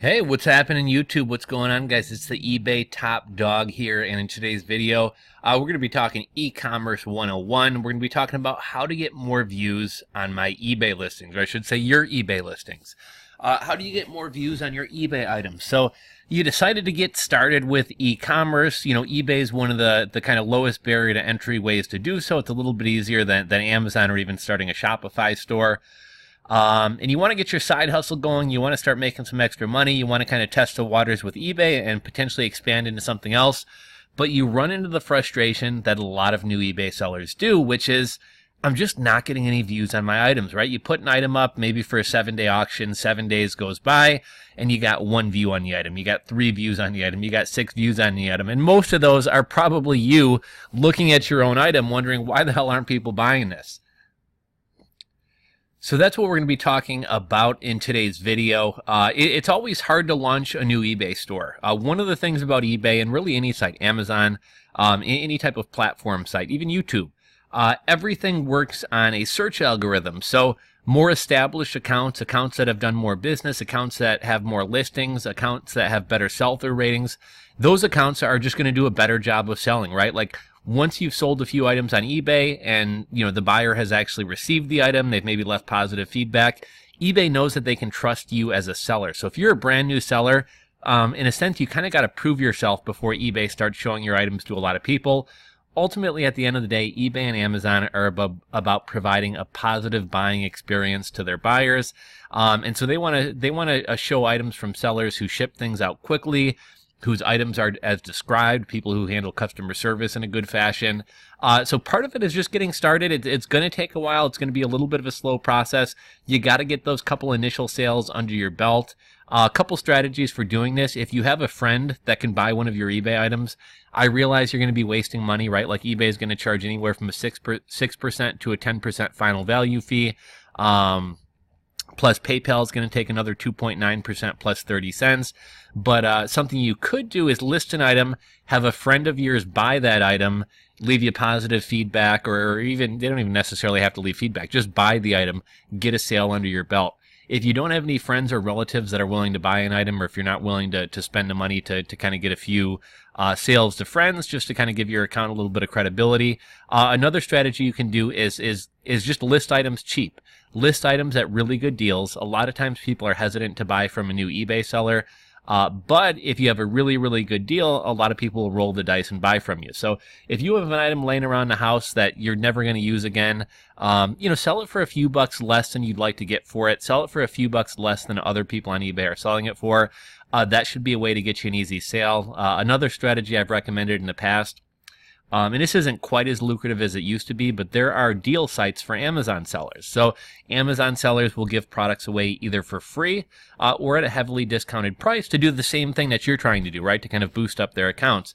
Hey, what's happening YouTube? What's going on, guys? It's the eBay Top Dog here, and in today's video, we're going to be talking e-commerce 101. We're going to be talking about how to get more views on my eBay listings, or I should say your eBay listings. How do you get more views on your eBay items? So you decided to get started with e-commerce. You know, eBay is one of the kind of lowest barrier to entry ways to do so. It's a little bit easier than Amazon or even starting a Shopify store. And you want to get your side hustle going. You want to start making some extra money. You want to kind of test the waters with eBay and potentially expand into something else. But you run into the frustration that a lot of new eBay sellers do, which is, I'm just not getting any views on my items, right? You put an item up maybe for a 7-day auction, 7 days goes by, and you got 1 view on the item. You got 3 views on the item. You got 6 views on the item. And most of those are probably you looking at your own item wondering, why the hell aren't people buying this? So that's what we're going to be talking about in today's video. It's always hard to launch a new eBay store. One of the things about eBay, and really any site, Amazon, any type of platform site, even YouTube, everything works on a search algorithm. So more established accounts, accounts that have done more business, accounts that have more listings, accounts that have better sell-through ratings, those accounts are just going to do a better job of selling, right? Like, once you've sold a few items on eBay and, you know, the buyer has actually received the item, they've maybe left positive feedback, eBay knows that they can trust you as a seller. So if you're a brand new seller, in a sense, you kind of got to prove yourself before eBay starts showing your items to a lot of people. Ultimately, at the end of the day, eBay and Amazon are about providing a positive buying experience to their buyers. And so they want to show items from sellers who ship things out quickly, whose items are as described, people who handle customer service in a good fashion. So part of it is just getting started. It's going to take a while. It's going to be a little bit of a slow process. You got to get those couple initial sales under your belt. A couple strategies for doing this. If you have a friend that can buy one of your eBay items, I realize you're going to be wasting money, right? Like eBay is going to charge anywhere from a 6% to a 10% final value fee. Plus PayPal is going to take another 2.9% plus 30 cents. But something you could do is list an item, have a friend of yours buy that item, leave you positive feedback, or even, they don't even necessarily have to leave feedback. Just buy the item, get a sale under your belt. If you don't have any friends or relatives that are willing to buy an item, or if you're not willing to spend the money to kind of get a few sales to friends, just to kind of give your account a little bit of credibility, another strategy you can do is just list items cheap. List items at really good deals. A lot of times people are hesitant to buy from a new eBay seller. But if you have a really, really good deal, a lot of people will roll the dice and buy from you. So if you have an item laying around the house that you're never going to use again, you know, sell it for a few bucks less than you'd like to get for it. Sell it for a few bucks less than other people on eBay are selling it for. That should be a way to get you an easy sale. Another strategy I've recommended in the past, and this isn't quite as lucrative as it used to be, but there are deal sites for Amazon sellers. So Amazon sellers will give products away either for free or at a heavily discounted price to do the same thing that you're trying to do, right? To kind of boost up their accounts.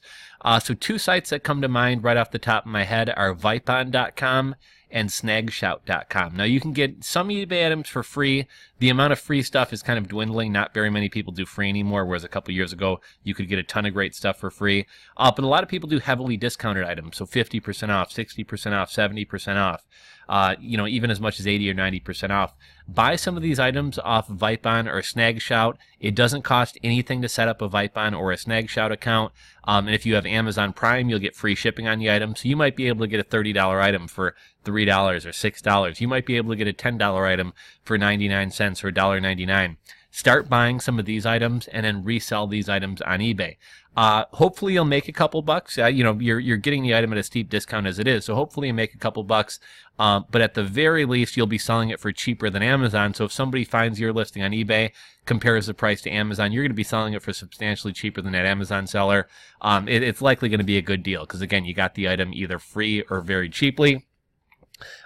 So 2 sites that come to mind right off the top of my head are Vipon.com and Snagshout.com. Now, you can get some eBay items for free. The amount of free stuff is kind of dwindling. Not very many people do free anymore, whereas a couple years ago, you could get a ton of great stuff for free. But a lot of people do heavily discounted items, so 50% off, 60% off, 70% off, you know, even as much as 80 or 90% off. Buy some of these items off Vipon or Snagshout. It doesn't cost anything to set up a Vipon or a Snagshout account. And if you have Amazon Prime, you'll get free shipping on the item. So you might be able to get a $30 item for $3 or $6. You might be able to get a $10 item for 99 cents or $1.99. Start buying some of these items and then resell these items on eBay. Hopefully you'll make a couple bucks. You know, you're getting the item at a steep discount as it is, so hopefully you make a couple bucks. But at the very least, you'll be selling it for cheaper than Amazon. So if somebody finds your listing on eBay, compares the price to Amazon, you're going to be selling it for substantially cheaper than that Amazon seller. It's likely going to be a good deal because, again, you got the item either free or very cheaply.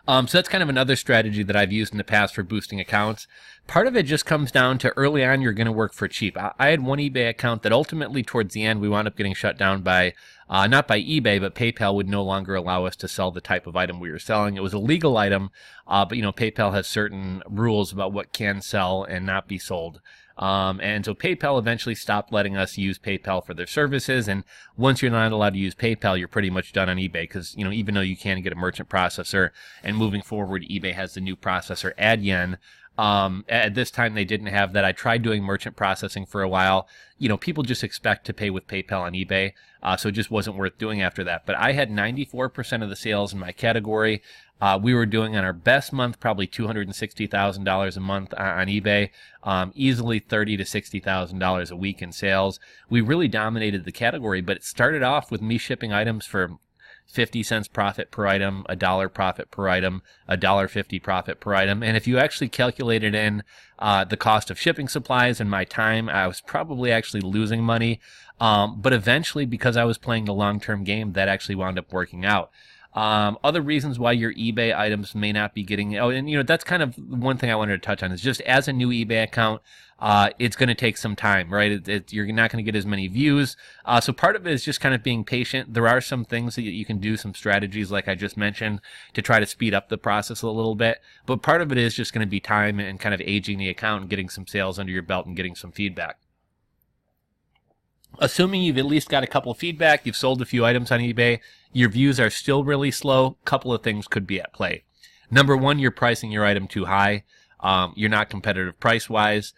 So that's kind of another strategy that I've used in the past for boosting accounts. Part of it just comes down to early on, you're going to work for cheap. I had one eBay account that ultimately towards the end, we wound up getting shut down by, not by eBay, but PayPal would no longer allow us to sell the type of item we were selling. It was a legal item, but, you know, PayPal has certain rules about what can sell and not be sold. And so PayPal eventually stopped letting us use PayPal for their services. And once you're not allowed to use PayPal, you're pretty much done on eBay because, even though you can get a merchant processor, and moving forward, eBay has the new processor Adyen. At this time, they didn't have that. I tried doing merchant processing for a while. People just expect to pay with PayPal on eBay, so it just wasn't worth doing after that. But I had 94% of the sales in my category. We were doing on our best month probably $260,000 a month on eBay, easily $30,000 to $60,000 a week in sales. We really dominated the category, but it started off with me shipping items for 50 cents profit per item, $1 profit per item, $1.50 profit per item. And if you actually calculated in the cost of shipping supplies and my time, I was probably actually losing money. But eventually, because I was playing the long-term game, that actually wound up working out. Other reasons why your eBay items may not be getting, and that's kind of one thing I wanted to touch on is just as a new eBay account, it's going to take some time, right? You're not going to get as many views. So part of it is just kind of being patient. There are some things that you can do, some strategies like I just mentioned to try to speed up the process a little bit. But part of it is just going to be time and kind of aging the account and getting some sales under your belt and getting some feedback. Assuming you've at least got a couple of feedback, you've sold a few items on eBay, your views are still really slow, a couple of things could be at play. Number one, you're pricing your item too high. You're not competitive price-wise.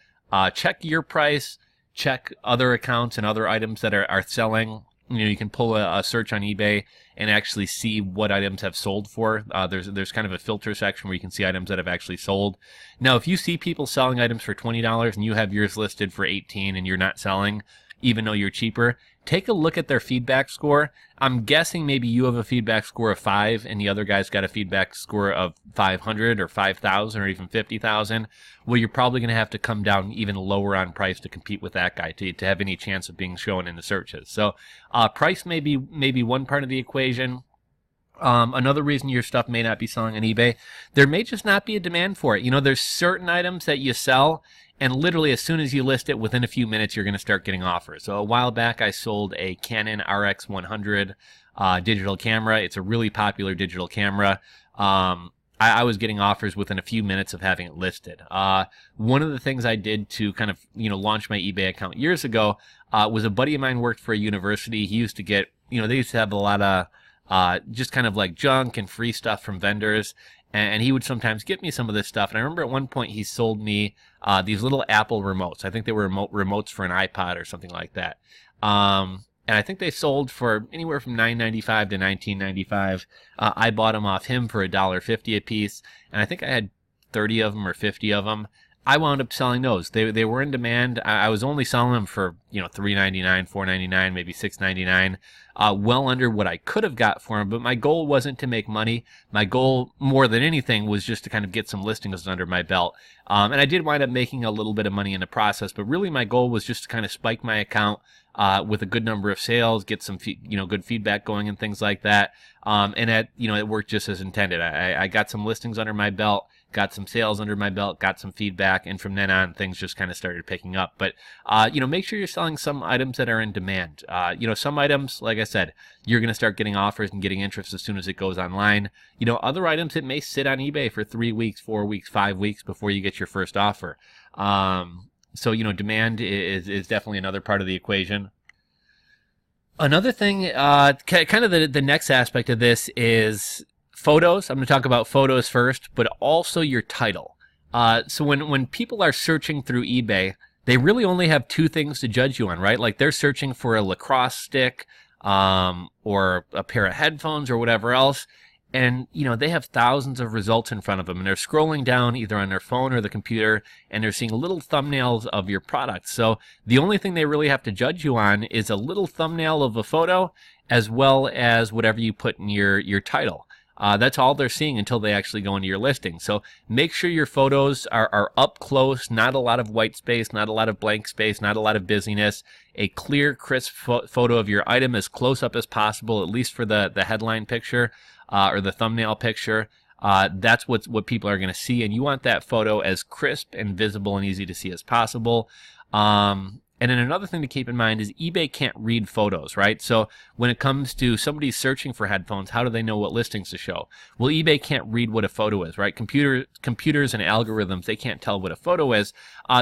Check your price, check other accounts and other items that are selling. You can pull a search on eBay and actually see what items have sold for. There's kind of a filter section where you can see items that have actually sold. Now, if you see people selling items for $20 and you have yours listed for $18 and you're not selling, even though you're cheaper, take a look at their feedback score. I'm guessing maybe you have a feedback score of 5 and the other guy's got a feedback score of 500 or 5,000 or even 50,000. Well, you're probably going to have to come down even lower on price to compete with that guy to have any chance of being shown in the searches. So price may be one part of the equation. Another reason your stuff may not be selling on eBay, there may just not be a demand for it. There's certain items that you sell, and literally as soon as you list it, within a few minutes, you're going to start getting offers. So a while back, I sold a Canon RX100 digital camera. It's a really popular digital camera. I was getting offers within a few minutes of having it listed. One of the things I did to kind of, launch my eBay account years ago was a buddy of mine worked for a university. He used to get, they used to have a lot of just kind of like junk and free stuff from vendors. And he would sometimes get me some of this stuff. And I remember at one point he sold me these little Apple remotes. I think they were remotes for an iPod or something like that. And I think they sold for anywhere from $9.95 to $19.95. I bought them off him for $1.50 a piece. And I think I had 30 of them or 50 of them. I wound up selling those. They were in demand. I was only selling them for $3.99, $4.99, maybe $6.99, well under what I could have got for them. But my goal wasn't to make money. My goal, more than anything, was just to kind of get some listings under my belt. And I did wind up making a little bit of money in the process. But really, my goal was just to kind of spike my account with a good number of sales, get some good feedback going and things like that. And it worked just as intended. I got some listings under my belt, got some sales under my belt, got some feedback, and from then on, things just kind of started picking up. But, make sure you're selling some items that are in demand. Some items, like I said, you're going to start getting offers and getting interest as soon as it goes online. Other items, it may sit on eBay for 3 weeks, 4 weeks, 5 weeks before you get your first offer. So, demand is definitely another part of the equation. Another thing, kind of the next aspect of this is photos. I'm going to talk about photos first, but also your title. So when people are searching through eBay, they really only have 2 things to judge you on, right? Like they're searching for a lacrosse stick, or a pair of headphones or whatever else. And, they have thousands of results in front of them, and they're scrolling down either on their phone or the computer, and they're seeing little thumbnails of your product. So the only thing they really have to judge you on is a little thumbnail of a photo, as well as whatever you put in your title. That's all they're seeing until they actually go into your listing. So make sure your photos are up close, not a lot of white space, not a lot of blank space, not a lot of busyness. A clear, crisp photo of your item as close up as possible, at least for the headline picture. Or the thumbnail picture. That's what people are going to see, and you want that photo as crisp and visible and easy to see as possible. And then another thing to keep in mind is eBay can't read photos, right? So when it comes to somebody searching for headphones, how do they know what listings to show? Well, eBay can't read what a photo is, right? Computers and algorithms, they can't tell what a photo is.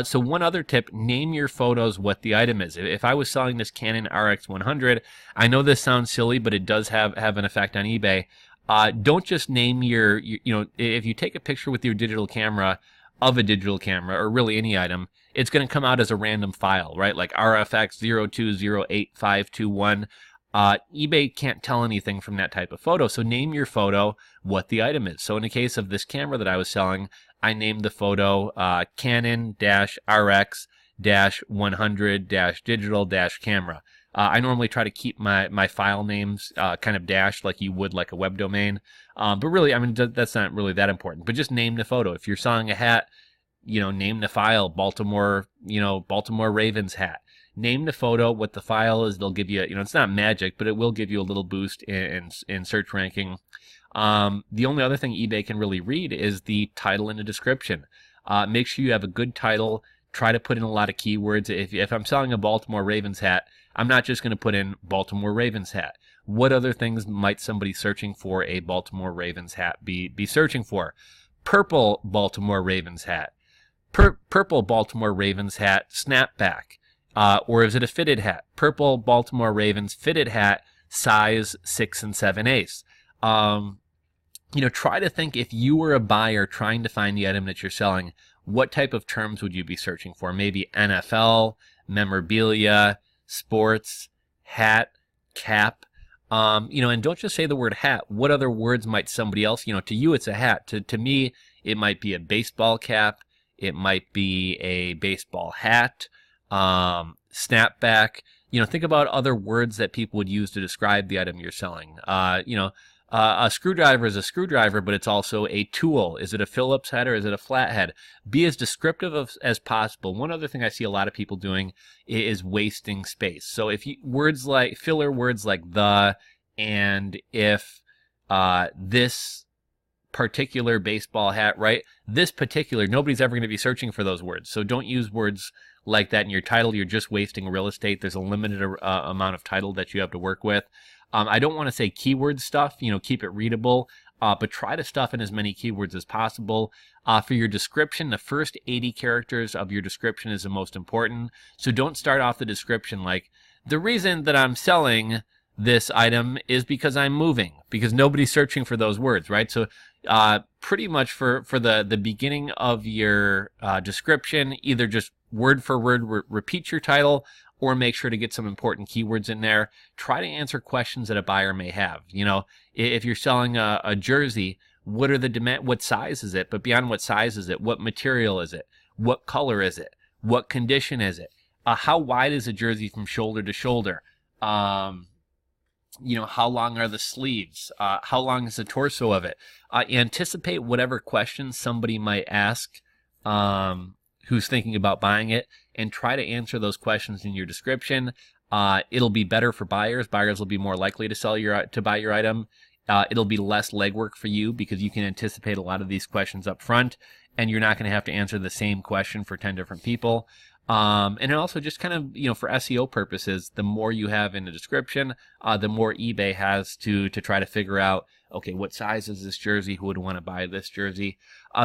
So one other tip, name your photos what the item is. If I was selling this Canon RX100, I know this sounds silly, but it does have an effect on eBay. Don't just name if you take a picture with your digital camera, of a digital camera, or really any item, it's going to come out as a random file, right? Like RFX0208521. eBay can't tell anything from that type of photo. So name your photo what the item is. So in the case of this camera that I was selling, I named the photo Canon-RX-100-digital-camera. I normally try to keep my file names kind of dashed like you would like a web domain. But really, I mean, that's not really that important. But just name the photo. If you're selling a hat, name the file Baltimore Ravens hat. Name the photo, what the file is. They'll give you, it's not magic, but it will give you a little boost in search ranking. The only other thing eBay can really read is the title and the description. Make sure you have a good title. Try to put in a lot of keywords. If I'm selling a Baltimore Ravens hat, I'm not just going to put in Baltimore Ravens hat. What other things might somebody searching for a Baltimore Ravens hat be searching for? Purple Baltimore Ravens hat. Purple Baltimore Ravens hat snapback. Or is it a fitted hat? Purple Baltimore Ravens fitted hat, size 6 7/8. Try to think, if you were a buyer trying to find the item that you're selling, what type of terms would you be searching for? Maybe NFL, memorabilia, sports, hat, cap. And don't just say the word hat. What other words might somebody else, to you it's a hat. To me, it might be a baseball cap. It might be a baseball hat. Snapback. Think about other words that people would use to describe the item you're selling. A screwdriver is a screwdriver, but it's also a tool. Is it a Phillips head or is it a flathead? Be as descriptive as possible. One other thing I see a lot of people doing is wasting space. So if filler words like the and if, this particular baseball hat, right? This particular, nobody's ever going to be searching for those words. So don't use words like that in your title. You're just wasting real estate. There's a limited amount of title that you have to work with. I don't want to say keyword stuff, keep it readable, but try to stuff in as many keywords as possible. For your description, the first 80 characters of your description is the most important. So don't start off the description like, the reason that I'm selling this item is because I'm moving, because nobody's searching for those words, right? So pretty much for the beginning of your description, either just word for word repeat your title, or make sure to get some important keywords in there. Try to answer questions that a buyer may have. If you're selling a jersey, what are the demand? What size is it? But beyond what size is it? What material is it? What color is it? What condition is it? How wide is a jersey from shoulder to shoulder? How long are the sleeves? How long is the torso of it? Anticipate whatever questions somebody might ask who's thinking about buying it, and try to answer those questions in your description. It'll be better for buyers. Buyers will be more likely to buy your item. It'll be less legwork for you because you can anticipate a lot of these questions up front, and you're not going to have to answer the same question for 10 different people. And it also just kind of, for SEO purposes, the more you have in the description, the more eBay has to try to figure out, okay, what size is this jersey? Who would want to buy this jersey?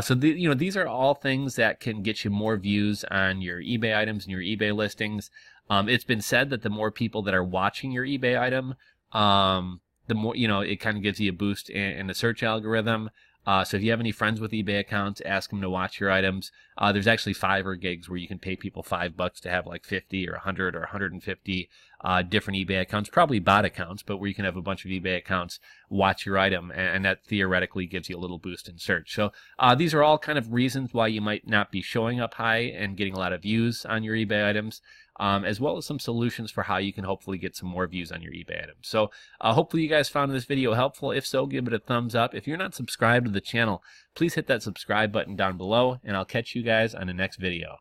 So these are all things that can get you more views on your eBay items and your eBay listings. It's been said that the more people that are watching your eBay item, the more, it kind of gives you a boost in the search algorithm. So if you have any friends with eBay accounts, ask them to watch your items. There's actually Fiverr gigs where you can pay people $5 to have like 50 or 100 or 150 different eBay accounts, probably bot accounts, but where you can have a bunch of eBay accounts watch your item, and that theoretically gives you a little boost in search. So these are all kind of reasons why you might not be showing up high and getting a lot of views on your eBay items. As well as some solutions for how you can hopefully get some more views on your eBay items. So hopefully you guys found this video helpful. If so, give it a thumbs up. If you're not subscribed to the channel, please hit that subscribe button down below, and I'll catch you guys on the next video.